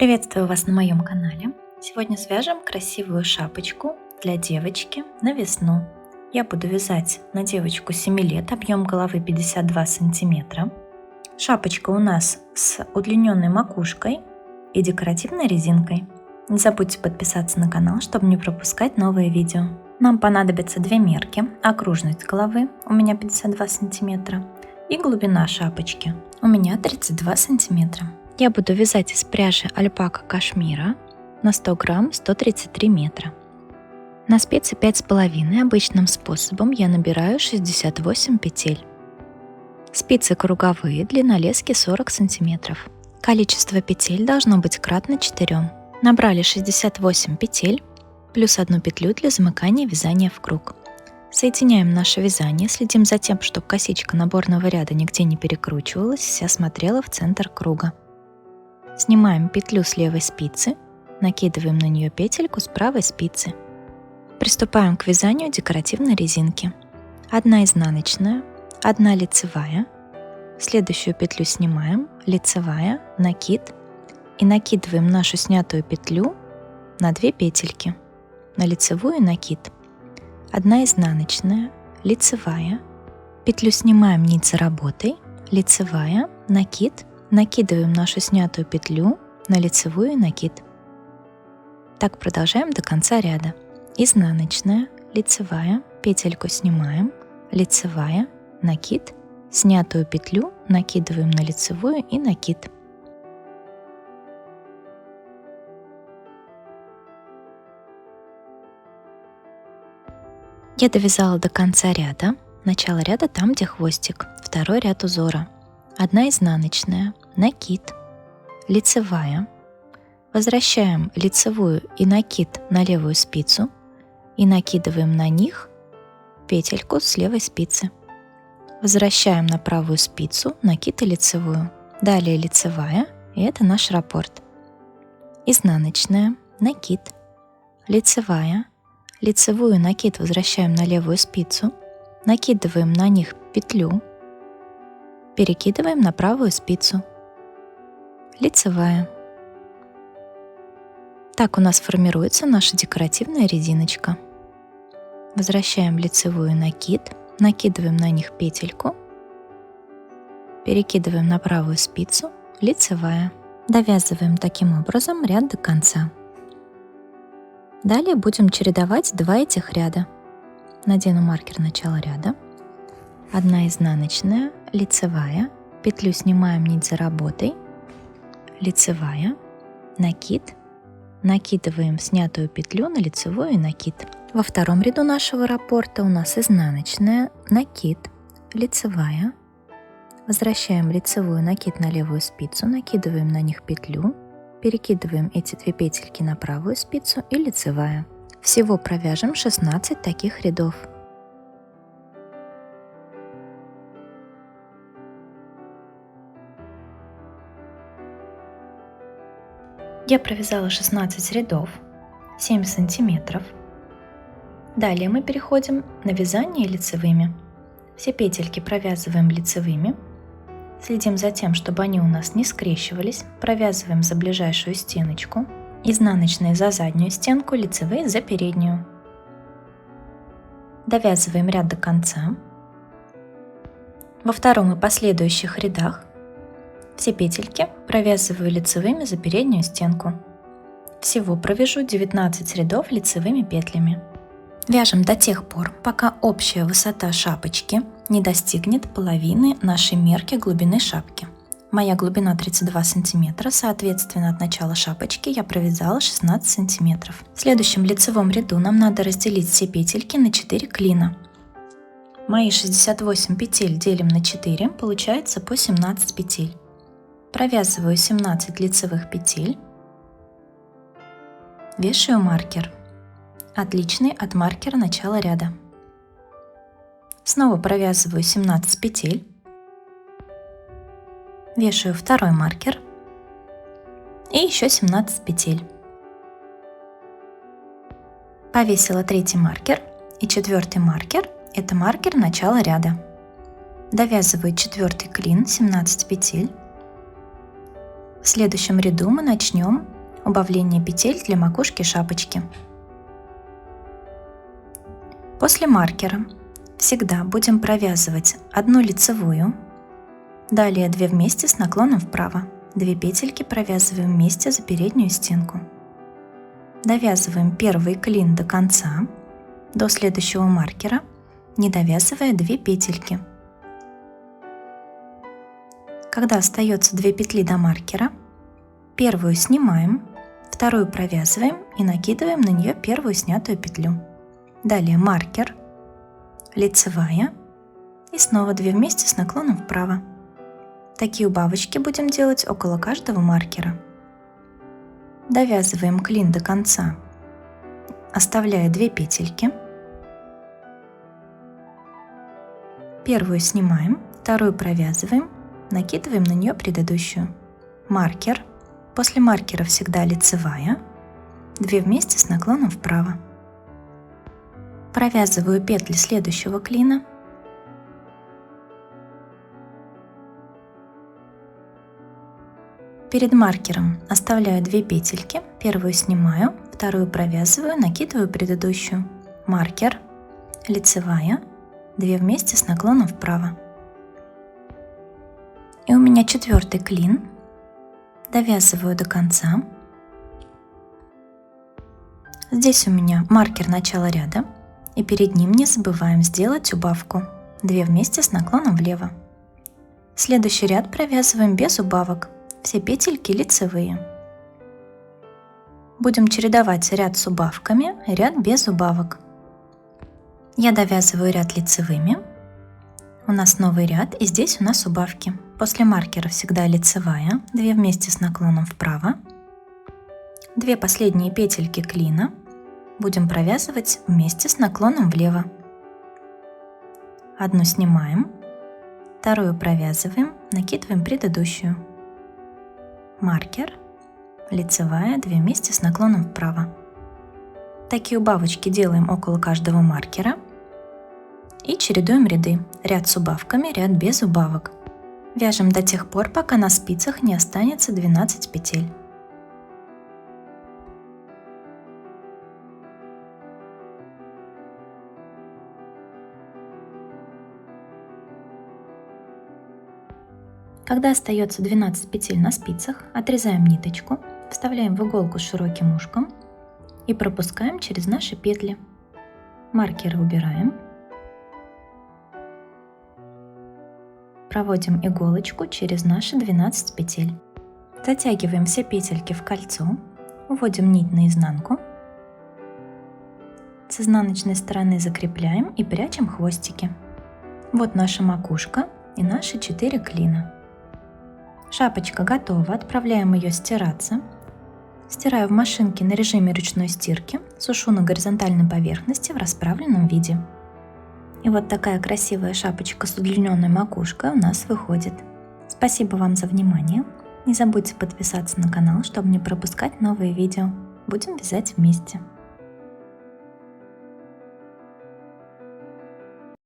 Приветствую вас на моем канале. Сегодня свяжем красивую шапочку для девочки на весну. Я буду вязать на девочку 7 лет, объем головы 52 сантиметра. Шапочка у нас с удлиненной макушкой и декоративной резинкой. Не забудьте подписаться на канал, чтобы не пропускать новые видео. Нам понадобятся две мерки: окружность головы, у меня 52 сантиметра, и глубина шапочки, у меня 32 сантиметра. Я буду вязать из пряжи альпака кашмира на 100 грамм 133 метра. На спице 5,5 обычным способом я набираю 68 петель. Спицы круговые, длина лески 40 сантиметров. Количество петель должно быть кратно 4. Набрали 68 петель, плюс 1 петлю для замыкания вязания в круг. Соединяем наше вязание, следим за тем, чтобы косичка наборного ряда нигде не перекручивалась, вся смотрела в центр круга. Снимаем петлю с левой спицы, накидываем на нее петельку с правой спицы. Приступаем к вязанию декоративной резинки. 1 изнаночная, 1 лицевая, следующую петлю снимаем, лицевая, накид, и накидываем нашу снятую петлю на 2 петельки, на лицевую и накид. 1 изнаночная, лицевая, петлю снимаем нить за работой, лицевая, накид, накидываем нашу снятую петлю на лицевую и накид. Так продолжаем до конца ряда. Изнаночная, лицевая, петельку снимаем, лицевая, накид, снятую петлю накидываем на лицевую и накид. Я довязала до конца ряда. Начало ряда там, где хвостик, второй ряд узора. 1 изнаночная, накид, лицевая, возвращаем лицевую и накид на левую спицу и накидываем на них петельку с левой спицы. Возвращаем на правую спицу накид и лицевую. Далее лицевая, и это наш раппорт. Изнаночная, накид, лицевая, лицевую накид возвращаем на левую спицу, накидываем на них петлю, перекидываем на правую спицу. Лицевая. Так у нас формируется наша декоративная резиночка. Возвращаем лицевую накид, накидываем на них петельку, перекидываем на правую спицу, лицевая. Довязываем таким образом ряд до конца. Далее будем чередовать 2 этих ряда. Надену маркер начала ряда. 1 изнаночная, лицевая, петлю снимаем нить за работой, лицевая, накид, накидываем снятую петлю на лицевую и накид. Во втором ряду нашего раппорта у нас изнаночная, накид, лицевая, возвращаем лицевую накид на левую спицу, накидываем на них петлю, перекидываем эти 2 петельки на правую спицу и лицевая. Всего провяжем 16 таких рядов. Я провязала 16 рядов, 7 сантиметров. Далее мы переходим на вязание лицевыми. Все петельки провязываем лицевыми. Следим за тем, чтобы они у нас не скрещивались. Провязываем за ближайшую стеночку. Изнаночные за заднюю стенку, лицевые за переднюю. Довязываем ряд до конца. Во втором и последующих рядах все петельки провязываю лицевыми за переднюю стенку. Всего провяжу 19 рядов лицевыми петлями. Вяжем до тех пор, пока общая высота шапочки не достигнет половины нашей мерки глубины шапки. Моя глубина 32 сантиметра, соответственно, от начала шапочки я провязала 16 сантиметров. В следующем лицевом ряду нам надо разделить все петельки на 4 клина. Мои 68 петель делим на 4, получается по 17 петель. Провязываю 17 лицевых петель, вешаю маркер, отличный от маркера начала ряда. Снова провязываю 17 петель, вешаю второй маркер и еще 17 петель. Повесила 3-й маркер и 4-й маркер, это маркер начала ряда. Довязываю 4-й клин, 17 петель. следующем ряду мы начнем убавление петель для макушки шапочки. После маркера всегда будем провязывать одну лицевую, далее 2 вместе с наклоном вправо. 2 петельки провязываем вместе за переднюю стенку. Довязываем первый клин до конца, до следующего маркера, не довязывая 2 петельки. Когда остается 2 петли до маркера, первую снимаем, вторую провязываем и накидываем на нее первую снятую петлю. Далее маркер, лицевая и снова 2 вместе с наклоном вправо. Такие убавочки будем делать около каждого маркера. Довязываем клин до конца, оставляя 2 петельки. Первую снимаем, вторую провязываем, накидываем на нее предыдущую. Маркер. После маркера всегда лицевая, 2 вместе с наклоном вправо. Провязываю петли следующего клина. Перед маркером оставляю 2 петельки, первую снимаю, вторую провязываю, накидываю предыдущую. Маркер, лицевая, 2 вместе с наклоном вправо. И у меня 4-й клин. Довязываю до конца. Здесь у меня маркер начала ряда, и перед ним не забываем сделать убавку 2 вместе с наклоном влево. Следующий ряд провязываем без убавок. Все петельки лицевые. Будем чередовать ряд с убавками, ряд без убавок. Я довязываю ряд лицевыми. У нас новый ряд, и здесь у нас убавки. После маркера всегда лицевая, 2 вместе с наклоном вправо. 2 последние петельки клина будем провязывать вместе с наклоном влево. Одну снимаем, вторую провязываем, накидываем предыдущую. Маркер, лицевая, 2 вместе с наклоном вправо. Такие убавочки делаем около каждого маркера и чередуем ряды. Ряд с убавками, ряд без убавок. Вяжем до тех пор, пока на спицах не останется 12 петель. Когда остается 12 петель на спицах, отрезаем ниточку, вставляем в иголку с широким ушком и пропускаем через наши петли. Маркеры убираем. Проводим иголочку через наши 12 петель. Затягиваем все петельки в кольцо, уводим нить наизнанку. С изнаночной стороны закрепляем и прячем хвостики. Вот наша макушка и наши 4 клина. Шапочка готова, отправляем ее стираться. Стираю в машинке на режиме ручной стирки, сушу на горизонтальной поверхности в расправленном виде. И вот такая красивая шапочка с удлиненной макушкой у нас выходит. Спасибо вам за внимание. Не забудьте подписаться на канал, чтобы не пропускать новые видео. Будем вязать вместе.